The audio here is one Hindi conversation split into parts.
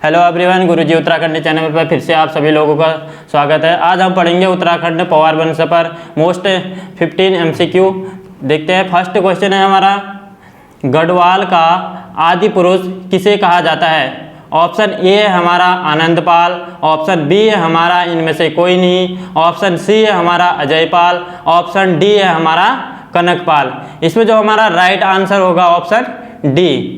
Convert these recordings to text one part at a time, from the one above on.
हेलो एवरीवन, गुरुजी उत्तराखंड चैनल पर फिर से आप सभी लोगों का स्वागत है। आज हम पढ़ेंगे उत्तराखंड पवार वंश पर मोस्ट 15 MCQ। देखते हैं। फर्स्ट क्वेश्चन है हमारा, गढ़वाल का आदि पुरुष किसे कहा जाता है? ऑप्शन ए है हमारा आनंदपाल, ऑप्शन बी है हमारा इनमें से कोई नहीं, ऑप्शन सी है हमारा अजयपाल, ऑप्शन डी है हमारा कनकपाल। इसमें जो हमारा राइट आंसर होगा ऑप्शन डी।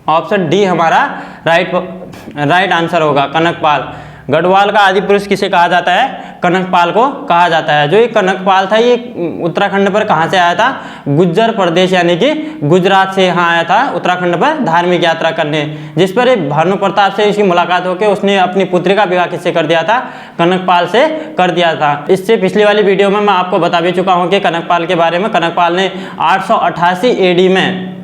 ऑप्शन डी हमारा राइट आंसर होगा, कनकपाल। गढ़वाल का आदि पुरुष किसे कहा जाता है? कनकपाल को कहा जाता है। जो ये कनकपाल था ये उत्तराखंड पर कहाँ से आया था? गुज्जर प्रदेश यानी कि गुजरात से यहाँ आया था उत्तराखंड पर धार्मिक यात्रा करने, जिस पर भानु प्रताप से इसकी मुलाकात होकर उसने अपनी पुत्री का विवाह किससे कर दिया था? कनकपाल से कर दिया था। इससे पिछली वाली वीडियो में मैं आपको बता भी चुका हूँ कि कनकपाल के बारे में। कनकपाल ने 888 AD में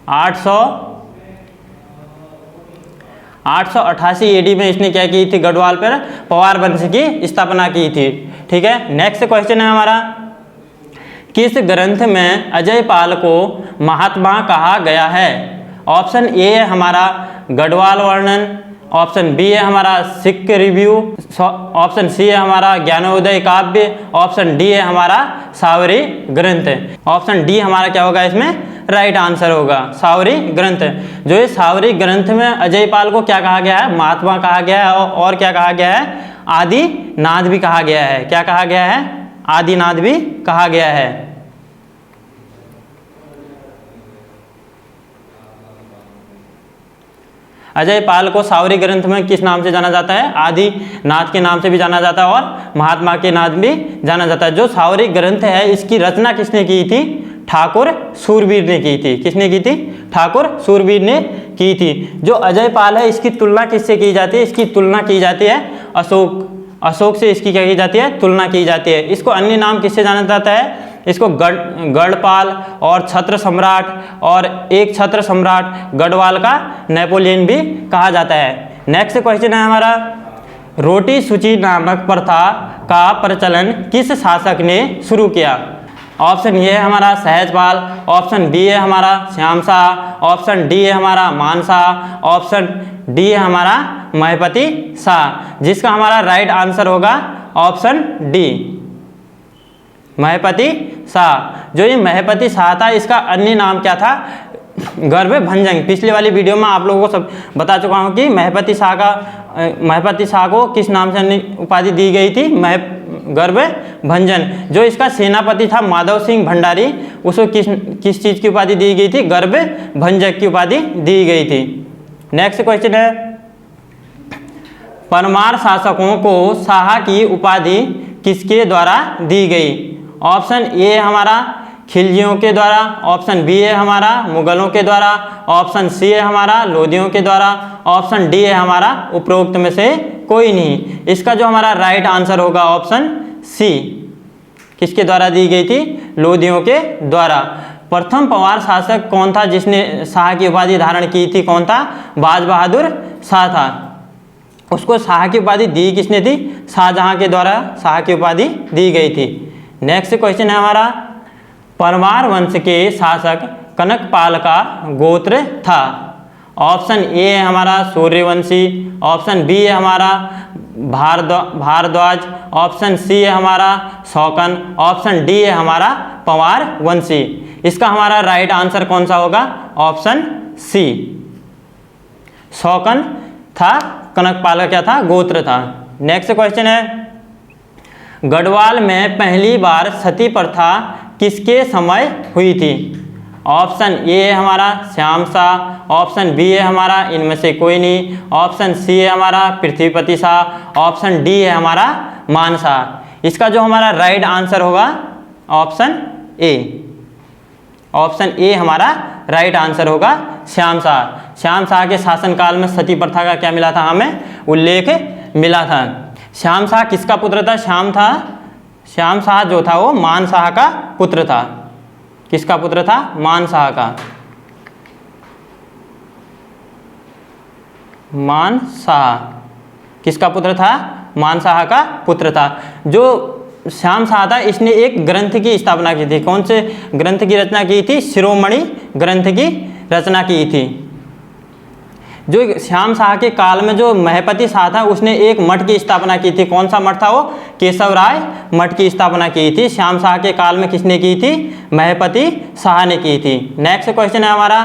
888 AD में इसने क्या की थी? गढ़वाल पर पवार वंश की स्थापना की थी। ठीक है। नेक्स्ट क्वेश्चन है हमारा, किस ग्रंथ में अजयपाल को महात्मा कहा गया है? ऑप्शन ए है हमारा गढ़वाल वर्णन, ऑप्शन बी है हमारा सिख रिव्यू, ऑप्शन सी है हमारा ज्ञानोदय काव्य, ऑप्शन डी है हमारा सावरी ग्रंथ। ऑप्शन डी हमारा क्या होगा? इसमें राइट आंसर होगा सावरी ग्रंथ। जो ये सावरी ग्रंथ में अजयपाल को क्या कहा गया है? महात्मा कहा गया है। और क्या कहा गया है? आदिनाथ भी कहा गया है। क्या कहा गया है? आदिनाथ भी कहा गया है। अजयपाल को सावरी ग्रंथ में किस नाम से जाना जाता है? आदिनाथ के नाम से भी जाना जाता है और महात्मा के नाम भी जाना जाता है। जो सावरी ग्रंथ है इसकी रचना किसने की थी? ठाकुर सूरवीर ने की थी। किसने की थी? ठाकुर सूरवीर ने की थी। जो अजयपाल है इसकी तुलना किससे की जाती है? इसकी तुलना की जाती है अशोक से इसकी क्या की जाती है? तुलना की जाती है। इसको अन्य नाम किससे जाना जाता है? इसको गढ़पाल और छत्र सम्राट और एक छत्र सम्राट गढ़वाल का नेपोलियन भी कहा जाता है। नेक्स्ट क्वेश्चन है हमारा, रोटी सूची नामक प्रथा का प्रचलन किस शासक ने शुरू किया? ऑप्शन ए है हमारा सहजपाल, ऑप्शन बी है हमारा श्याम शाह, ऑप्शन डी है हमारा मान शाह, ऑप्शन डी है हमारा महपति शाह। जिसका हमारा राइट आंसर होगा ऑप्शन डी, महपति शाह। जो ये महपति शाह था इसका अन्य नाम क्या था? गर्भभंजन। पिछली वाली वीडियो में आप लोगों को सब बता चुका हूँ कि महपति शाह को किस नाम से अन्य उपाधि दी गई थी? गर्भभंजन। जो इसका सेनापति था माधव सिंह भंडारी, उसको किस चीज़ की उपाधि दी गई थी? गर्भभंजक की उपाधि दी गई थी। नेक्स्ट क्वेश्चन है, परमार शासकों को शाह की उपाधि किसके द्वारा दी गई? ऑप्शन ए है हमारा खिलजियों के द्वारा, ऑप्शन बी है हमारा मुगलों के द्वारा, ऑप्शन सी है हमारा लोधियों के द्वारा, ऑप्शन डी है हमारा उपरोक्त में से कोई नहीं। इसका जो हमारा राइट आंसर होगा ऑप्शन सी। किसके द्वारा दी गई थी? लोधियों के द्वारा। प्रथम पवार शासक कौन था जिसने शाह की उपाधि धारण की थी? कौन था? बाज बहादुर शाह था। उसको शाह की उपाधि दी किसने थी? शाहजहां के द्वारा शाह की उपाधि दी गई थी। नेक्स्ट क्वेश्चन है हमारा, परमार वंश के शासक कनकपाल का गोत्र था? ऑप्शन ए है हमारा सूर्यवंशी, ऑप्शन बी है हमारा भारद्वाज, ऑप्शन सी है हमारा शौकन, ऑप्शन डी है हमारा पवार वंशी। इसका हमारा राइट आंसर कौन सा होगा? ऑप्शन सी, शौकन था। कनकपाल का क्या था? गोत्र था। नेक्स्ट क्वेश्चन है, गढ़वाल में पहली बार सती प्रथा किसके समय हुई थी? ऑप्शन ए है हमारा श्याम शाह, ऑप्शन बी है हमारा इनमें से कोई नहीं, ऑप्शन सी है हमारा पृथ्वीपति शाह, ऑप्शन डी है हमारा मान शाह। इसका जो हमारा राइट आंसर होगा ऑप्शन ए। ऑप्शन ए हमारा राइट आंसर होगा श्याम शाह। श्याम शाह के शासनकाल में सती प्रथा का क्या मिला था? हमें उल्लेख मिला था। श्याम शाह किसका पुत्र था? श्याम शाह जो था वो मान शाह का पुत्र था। किसका पुत्र था? मान शाह का। मान शाह किसका पुत्र था? मान शाह का पुत्र था। जो श्याम शाह था इसने एक ग्रंथ की स्थापना की थी। कौन से ग्रंथ की रचना की थी? शिरोमणि ग्रंथ की रचना की थी। जो श्याम शाह के काल में जो महपति शाह था उसने एक मठ की स्थापना की थी। कौन सा मठ था वो? केशव राय मठ की स्थापना की थी। श्याम शाह के काल में किसने की थी? महपति शाह ने की थी। नेक्स्ट क्वेश्चन है हमारा,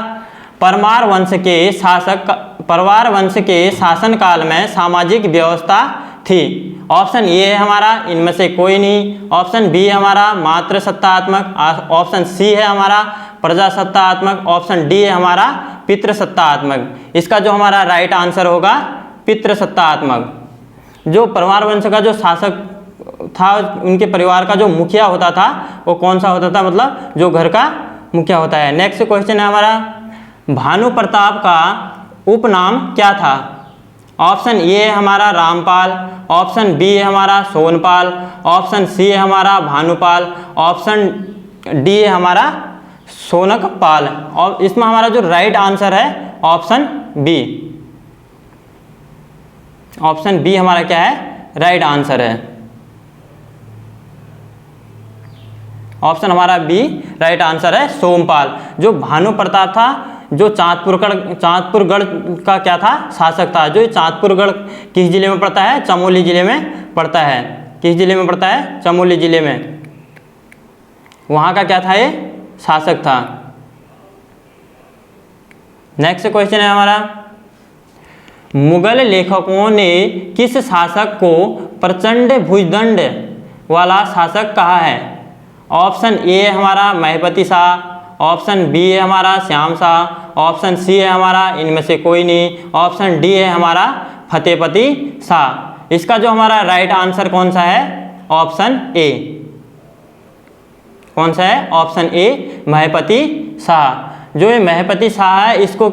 परमार वंश के शासन काल में सामाजिक व्यवस्था थी। ऑप्शन ए है हमारा इनमें से कोई नहीं, ऑप्शन बी है हमारा मात्र सत्तात्मक, ऑप्शन सी है हमारा प्रजासत्तात्मक, ऑप्शन डी है हमारा पितृसत्तात्मक। इसका जो हमारा राइट आंसर होगा पितृसत्तात्मक। जो परमार वंश का जो शासक था, उनके परिवार का जो मुखिया होता था वो कौन सा होता था? मतलब जो घर का मुखिया होता है। नेक्स्ट क्वेश्चन है हमारा, भानु प्रताप का उपनाम क्या था? ऑप्शन ए है हमारा रामपाल, ऑप्शन बी है हमारा सोनपाल, ऑप्शन सी है हमारा भानुपाल, ऑप्शन डी है हमारा सोनकपाल। और इसमें हमारा जो राइट आंसर है ऑप्शन बी। ऑप्शन बी हमारा क्या है? राइट आंसर है। ऑप्शन हमारा बी राइट आंसर है, सोमपाल। जो भानु प्रताप था जो चाँदपुरगढ़ का क्या था? शासक था। जो चाँदपुरगढ़ किस जिले में पड़ता है? चमोली जिले में पड़ता है। किस जिले में पड़ता है? चमोली जिले में। वहाँ का क्या था? ये शासक था। नेक्स्ट क्वेश्चन है हमारा, मुगल लेखकों ने किस शासक को प्रचंड भुजदंड वाला शासक कहा है? ऑप्शन ए है हमारा महपति शाह, ऑप्शन बी है हमारा श्याम शाह, ऑप्शन सी है हमारा इनमें से कोई नहीं, ऑप्शन डी है हमारा फतेहपति शाह। इसका जो हमारा राइट आंसर कौन सा है? Option A. कौन सा है? Option A Mahpati Shah. जो ये महपति शाह है इसको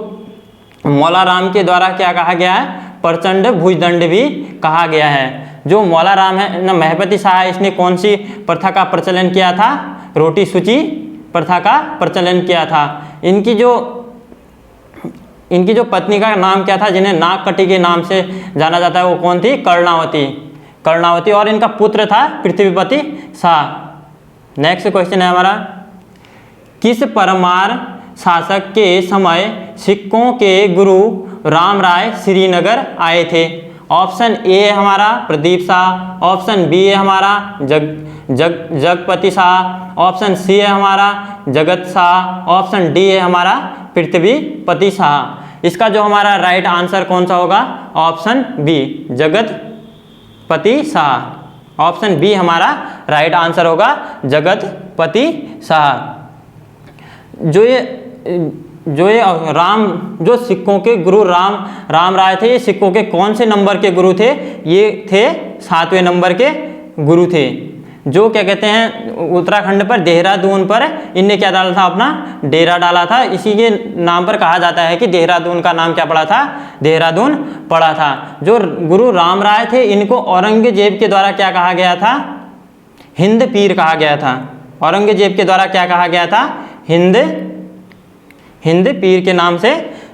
मौला राम के द्वारा क्या कहा गया है? प्रचंड भुजदंड भी कहा गया है। जो मौला राम है ना महपति शाह, इसने कौन सी प्रथा का प्रचलन किया था? रोटी सूची प्रथा का प्रचलन किया था। इनकी जो पत्नी का नाम क्या था, जिन्हें नागकटी के नाम से जाना जाता है, वो कौन थी? कर्णावती। और इनका पुत्र था पृथ्वीपति शाह। नेक्स्ट क्वेश्चन है हमारा, किस परमार शासक के समय सिक्कों के गुरु राम राय श्रीनगर आए थे? ऑप्शन ए है हमारा प्रदीप शाह, ऑप्शन बी है हमारा जगपति शाह, ऑप्शन सी है हमारा जगत शाह, ऑप्शन डी है हमारा पृथ्वीपति शाह। इसका जो हमारा राइट आंसर कौन सा होगा? Option B Jagatpati Shah. Option B हमारा राइट आंसर होगा जगतपति शाह। जो सिक्कों के गुरु राम राय थे, ये सिक्कों के कौन से नंबर के गुरु थे? ये थे 7वें नंबर के गुरु थे। जो क्या कहते हैं उत्तराखंड पर देहरादून पर इनने क्या डाला था? अपना डेरा डाला था। इसी के नाम पर कहा जाता है कि देहरादून का नाम क्या पड़ा था? देहरादून पड़ा था। जो गुरु राम राय थे इनको औरंगजेब के द्वारा क्या कहा गया था? हिंद पीर कहा गया था। औरंगजेब के द्वारा क्या कहा गया था? हिंद पीर के नाम से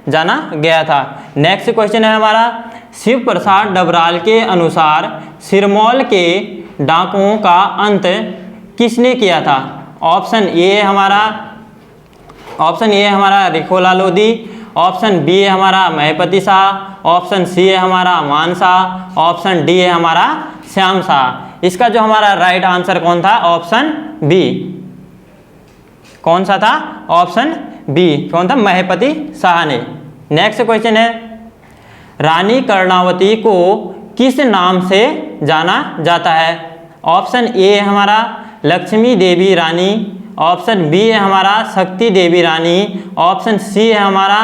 जाना गया था। नेक्स्ट क्वेश्चन है हमारा, शिव प्रसाद डबराल के अनुसार सिरमौर के डाकुओं का अंत किसने किया था? ऑप्शन ए है हमारा रिखोला लोधी, ऑप्शन बी है हमारा महपति शाह, ऑप्शन सी है हमारा मान शाह, ऑप्शन डी है हमारा श्याम शाह। इसका जो हमारा राइट आंसर कौन था? Option B. कौन सा था? Option B. कौन था? महपति शाह ने। नेक्स्ट क्वेश्चन है, रानी कर्णावती को किस नाम से जाना जाता है? ऑप्शन ए है हमारा लक्ष्मी देवी रानी, ऑप्शन बी है हमारा शक्ति देवी रानी, ऑप्शन सी है हमारा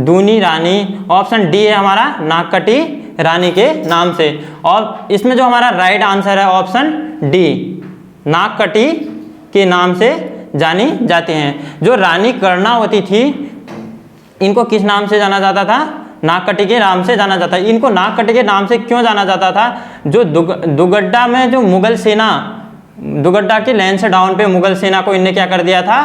दूनी रानी, ऑप्शन डी है हमारा नागकटी रानी के नाम से। और इसमें जो हमारा राइट आंसर है ऑप्शन डी, नागकटी के नाम से जानी जाती हैं। जो रानी कर्णावती थी इनको किस नाम से जाना जाता था? नागकटी के नाम से जाना जाता है। इनको नागकटी के नाम से क्यों जाना जाता था? जो दुगड्डा में जो मुगल सेना, दुगड्डा के लैंस डाउन पे मुगल सेना को इनने क्या कर दिया था?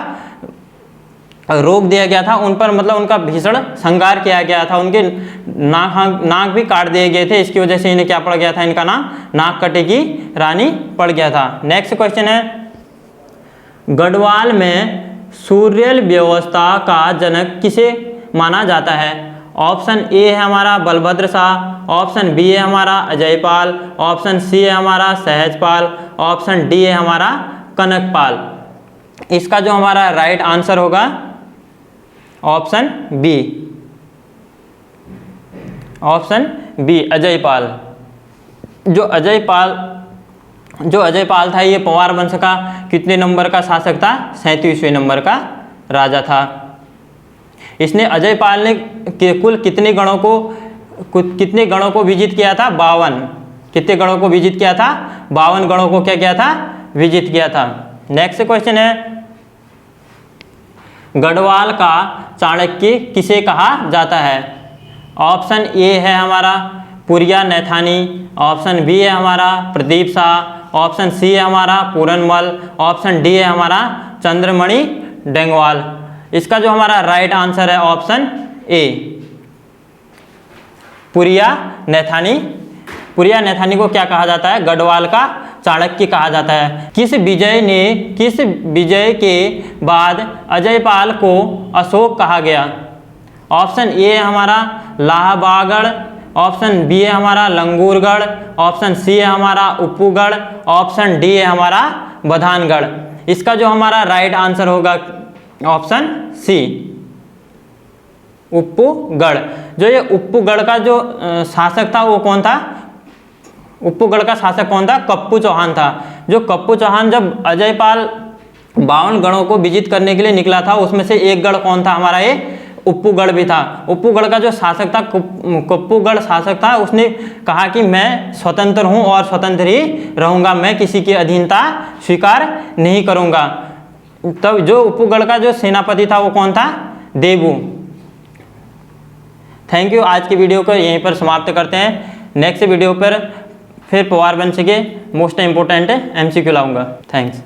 रोक दिया गया था। उन पर मतलब उनका भीषण संहार किया गया था। उनके नाक भी काट दिए गए थे। इसकी वजह से इन्हें क्या पड़ गया था? इनका नाम नागकटी की रानी पड़ गया था। नेक्स्ट क्वेश्चन है, गढ़वाल में सूर्यल व्यवस्था का जनक किसे माना जाता है? ऑप्शन ए है हमारा बलभद्र शाह, ऑप्शन बी है हमारा अजयपाल, ऑप्शन सी है हमारा सहजपाल, ऑप्शन डी है हमारा कनकपाल। इसका जो हमारा राइट आंसर होगा option B, option B Ajaypal. जो अजयपाल था ये पंवार वंश का कितने नंबर का शासक था? 37वें नंबर का राजा था। इसने अजयपाल ने कुल कितने गणों को विजित किया था? 52। कितने गणों को विजित किया था? 52 गणों को क्या किया था? विजित किया था। नेक्स्ट क्वेश्चन है, गढ़वाल का चाणक्य किसे कहा जाता है? ऑप्शन ए है हमारा पुरिया नैथानी, ऑप्शन बी है हमारा प्रदीप शाह, ऑप्शन सी है हमारा पूरनमल, ऑप्शन डी है हमारा चंद्रमणि डेंगवाल। इसका जो हमारा राइट आंसर है ऑप्शन ए, पुरिया नैथानी। पुरिया नैथानी को क्या कहा जाता है? गढ़वाल का चाणक्य कहा जाता है। किस विजय के बाद अजयपाल को अशोक कहा गया? ऑप्शन ए है हमारा लाहबागढ़, ऑप्शन बी है हमारा लंगूरगढ़, ऑप्शन सी है हमारा उप्पूगढ़, ऑप्शन डी है हमारा बधानगढ़। इसका जो हमारा राइट आंसर होगा ऑप्शन सी, उप्पूगढ़। जो ये उप्पूगढ़ का जो शासक था वो कौन था? उप्पूगढ़ का शासक कौन था? कप्पू चौहान था। जो कप्पू चौहान जब अजयपाल 52 गढ़ों को विजिट करने के लिए निकला था उसमें से एक गढ़ कौन था हमारा? ये उप्पूगढ़ भी था। उप्पूगढ़ का जो शासक था, कप्पूगढ़ शासक था, उसने कहा कि मैं स्वतंत्र हूं और स्वतंत्र ही रहूंगा, मैं किसी की अधीनता स्वीकार नहीं करूंगा। तब जो उप्पूगढ़ का जो सेनापति था वो कौन था? देबू। Thank you. आज की वीडियो को यहीं पर समाप्त करते हैं। नेक्स्ट वीडियो पर फिर पंवार वंश के मोस्ट इंपोर्टेंट MCQ लाऊंगा। थैंक्स।